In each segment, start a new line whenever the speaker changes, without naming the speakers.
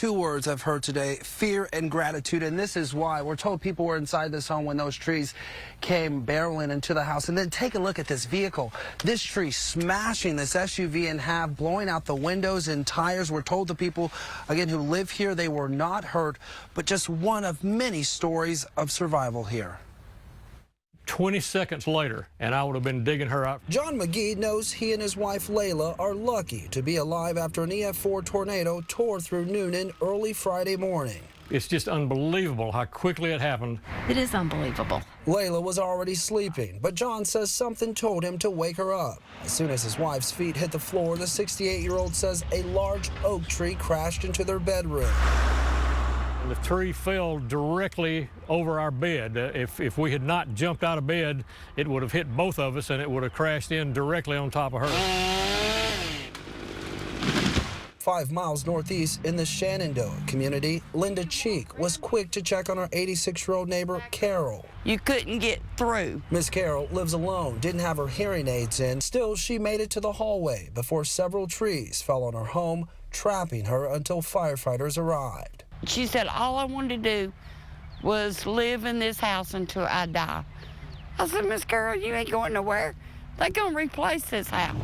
two words I've heard today: fear and gratitude. And this is why we're told people were inside this home when those trees came barreling into the house. And then take a look at this vehicle. This tree smashing this SUV in half, blowing out the windows and tires. We're told the people, again, who live here, they were not hurt, but just one of many stories of survival here.
20 seconds later, and I would have been digging her out.
John McGee knows he and his wife Layla are lucky to be alive after an EF4 tornado tore through Noonan early Friday morning.
It's just unbelievable how quickly it happened.
It is unbelievable.
Layla was already sleeping, but John says something told him to wake her up. As soon as his wife's feet hit the floor, the 68-year-old says a large oak tree crashed into their bedroom.
The tree fell directly over our bed. If we had not jumped out of bed, it would have hit both of us and it would have crashed in directly on top of her.
5 miles northeast in the Shenandoah community, Linda Cheek was quick to check on her 86-year-old neighbor, Carol.
You couldn't get through.
Miss Carol lives alone, didn't have her hearing aids in. Still, she made it to the hallway before several trees fell on her home, trapping her until firefighters arrived.
She said, all I wanted to do was live in this house until I die. I said, Miss Carol, you ain't going nowhere. They're going to replace this house.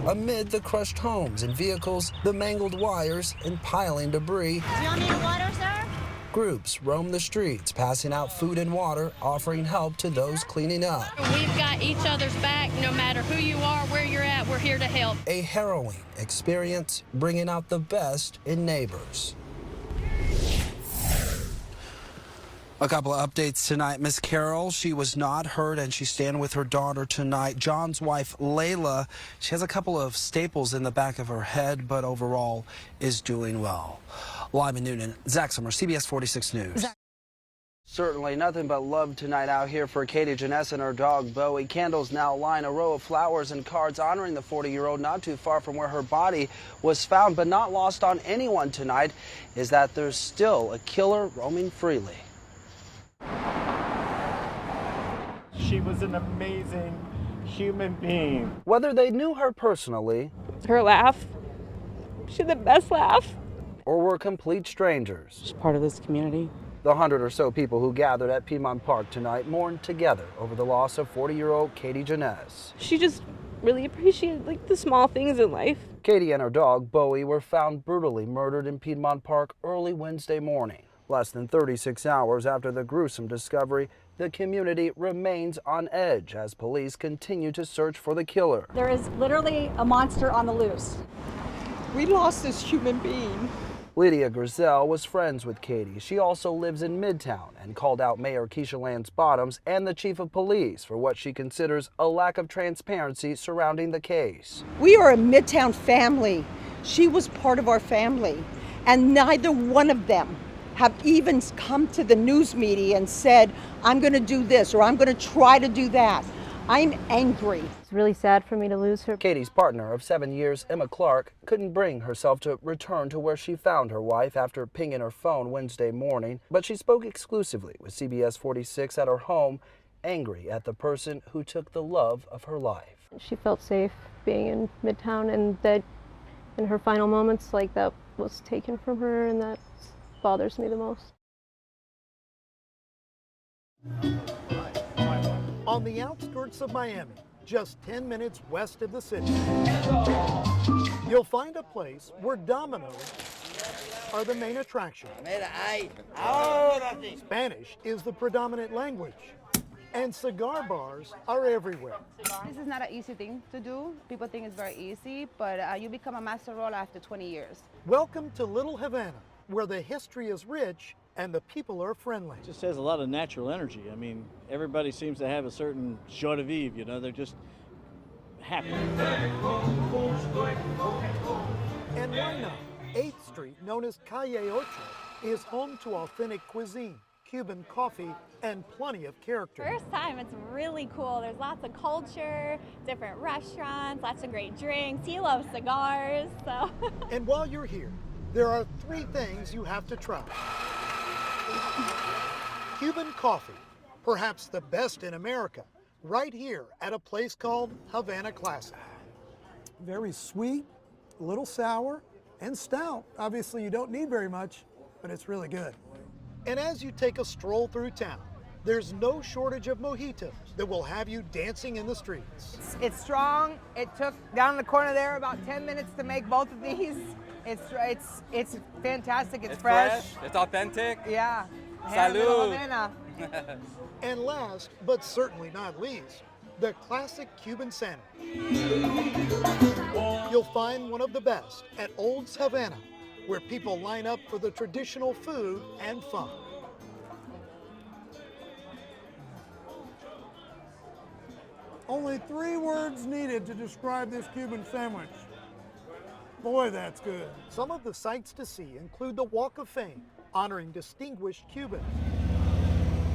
Amid the crushed homes and vehicles, the mangled wires, and piling debris,
Do y'all need water, sir?
groups roam the streets, passing out food and water, offering help to those cleaning up.
We've got each other's back, no matter who you are, where you're at, we're here to help.
A harrowing experience, bringing out the best in neighbors. A couple of updates tonight. Miss Carol, she was not hurt, and she's staying with her daughter tonight. John's wife, Layla, she has a couple of staples in the back of her head, but overall is doing well. Live in Noonan, Zach Sommer, CBS 46 News. Certainly nothing but love tonight out here for Katie Janess and her dog, Bowie. Candles now line a row of flowers and cards honoring the 40-year-old not too far from where her body was found, but not lost on anyone tonight is that there's still a killer roaming freely.
She was an amazing human being.
Whether they knew her personally,
her laugh, she had the best laugh,
or were complete strangers,
she's part of this community.
the 100 or so people who gathered at Piedmont Park tonight mourned together over the loss of 40-year-old Katie Janess.
She just really appreciated the small things in life.
Katie and her dog, Bowie, were found brutally murdered in Piedmont Park early Wednesday morning. Less than 36 hours after the gruesome discovery, the community remains on edge as police continue to search for the killer.
There is literally a monster on the loose.
We lost this human being.
Lydia Grizel was friends with Katie. She also lives in Midtown and called out Mayor Keisha Lance Bottoms and the chief of police for what she considers a lack of transparency surrounding the case.
We are a Midtown family. She was part of our family, and neither one of them have even come to the news media and said, I'm going to do this or I'm going to try to do that. I'm angry.
It's really sad for me to lose her.
Katie's partner of 7 years, Emma Clark, couldn't bring herself to return to where she found her wife after pinging her phone Wednesday morning, but she spoke exclusively with CBS 46 at her home, angry at the person who took the love of her life.
She felt safe being in Midtown, and that in her final moments, that was taken from her, and that bothers me the most.
On the outskirts of Miami, just 10 minutes west of the city, you'll find a place where dominoes are the main attraction. Spanish is the predominant language, and cigar bars are everywhere.
This is not an easy thing to do. People think it's very easy, but you become a master roller after 20 years.
Welcome to Little Havana, where the history is rich and the people are friendly.
It just has a lot of natural energy. I mean, everybody seems to have a certain joie de vivre, they're just happy.
And why not? 8th Street, known as Calle Ocho, is home to authentic cuisine, Cuban coffee, and plenty of character.
First time, it's really cool. There's lots of culture, different restaurants, lots of great drinks. He loves cigars, so.
And while you're here, there are 3 things you have to try. Cuban coffee, perhaps the best in America, right here at a place called Havana Classic. Very sweet, a little sour, and stout. Obviously, you don't need very much, but it's really good. And as you take a stroll through town, there's no shortage of mojitos that will have you dancing in the streets.
It's strong. It took down the corner there about 10 minutes to make both of these. It's fantastic. It's fresh.
It's authentic.
Yeah.
Salud.
And last, but certainly not least, the classic Cuban sandwich. You'll find one of the best at Old Havana, where people line up for the traditional food and fun.
Only 3 words needed to describe this Cuban sandwich. Boy, that's good.
Some of the sights to see include the Walk of Fame, honoring distinguished Cubans,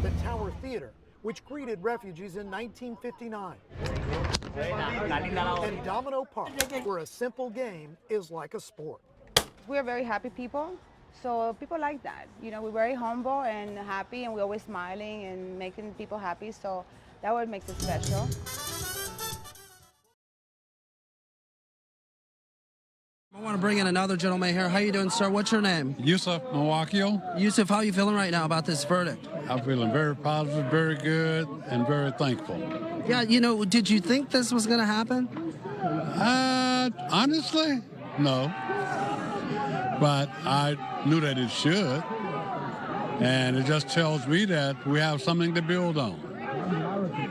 the Tower Theater, which greeted refugees in 1959, and Domino Park, where a simple game is like a sport.
We're very happy people, so people like that. You know, we're very humble and happy, and we're always smiling and making people happy, so that what makes it special.
I want to bring in another gentleman here. How you doing, sir? What's your name?
Yusuf Mawakil.
Yusuf, how are you feeling right now about this verdict?
I'm feeling very positive, very good, and very thankful.
Yeah, you know, did you think this was going to happen?
Honestly, no. But I knew that it should. And it just tells me that we have something to build on.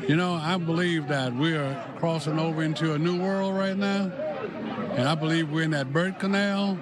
You know, I believe that we are crossing over into a new world right now. And I believe we're in that birth canal.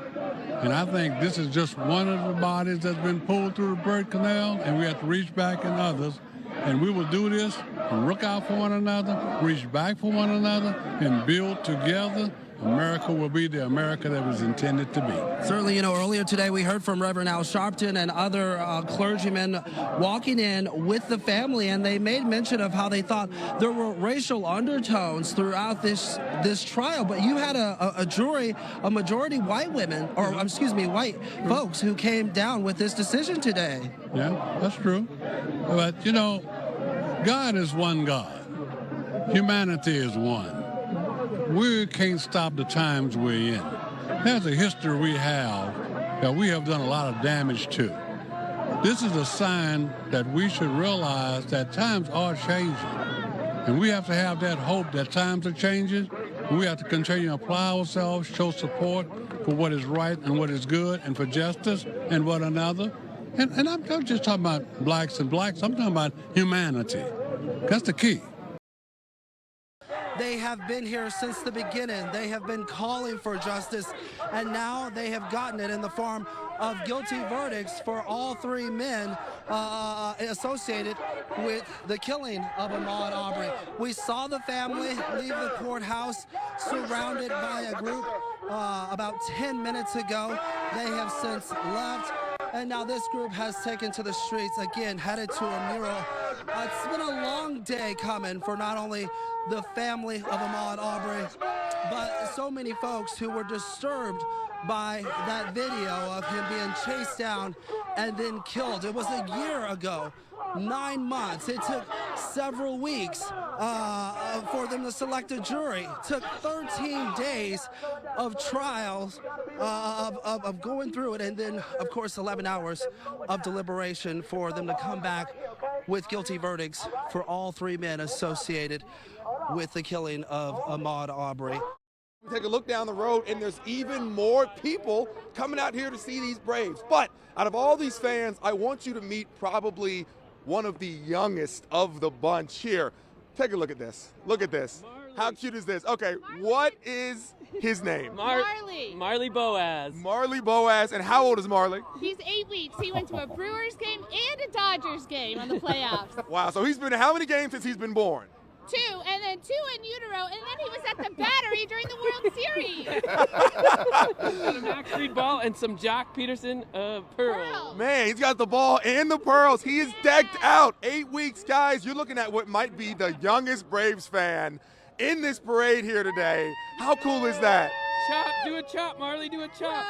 And I think this is just one of the bodies that's been pulled through the birth canal. And we have to reach back in others. And we will do this and look out for one another, reach back for one another, and build together. America will be the America that was intended to be.
Certainly, you know, earlier today we heard from Reverend Al Sharpton and other clergymen walking in with the family, and they made mention of how they thought there were racial undertones throughout this trial. But you had a jury, a majority white women, or excuse me, white folks who came down with this decision today.
Yeah, that's true. But, you know, God is one God. Humanity is one. We can't stop the times we're in. There's a history we have that we have done a lot of damage to. This is a sign that we should realize that times are changing. And we have to have that hope that times are changing. We have to continue to apply ourselves, show support for what is right and what is good, and for justice and one another. And I'm not just talking about blacks and blacks. I'm talking about humanity. That's the key.
They have been here since the beginning. They have been calling for justice, and now they have gotten it in the form of guilty verdicts for all 3 men associated with the killing of Ahmaud Arbery. We saw the family leave the courthouse surrounded by a group about 10 minutes ago. They have since left, and now this group has taken to the streets again, headed to a mural. It's been a long day coming for not only the family of Ahmaud Arbery, but so many folks who were disturbed by that video of him being chased down and then killed. It was a year ago, 9 months. It took several weeks for them to select a jury. It took 13 days of trials, of going through it, and then, of course, 11 hours of deliberation for them to come back with guilty verdicts for all 3 men associated with the killing of Ahmaud Arbery.
Take a look down the road, and there's even more people coming out here to see these Braves. But out of all these fans, I want you to meet probably one of the youngest of the bunch here. Take a look at this. Look at this. How cute is this? Okay, what is his name?
Marley Boaz.
Marley Boaz. And how old is Marley?
He's 8 weeks. He went to a Brewers game and a Dodgers game on the playoffs.
Wow, so he's been to how many games since he's been born?
2, and then 2 in utero, and then he was at the Battery during the World Series.
Got a Max Fried ball and some Jock Peterson pearls.
Man, he's got the ball and the pearls. He is decked out. 8 weeks, guys. You're looking at what might be the youngest Braves fan in this parade here today. How cool is that?
Chop, do a chop, Marley, do a chop.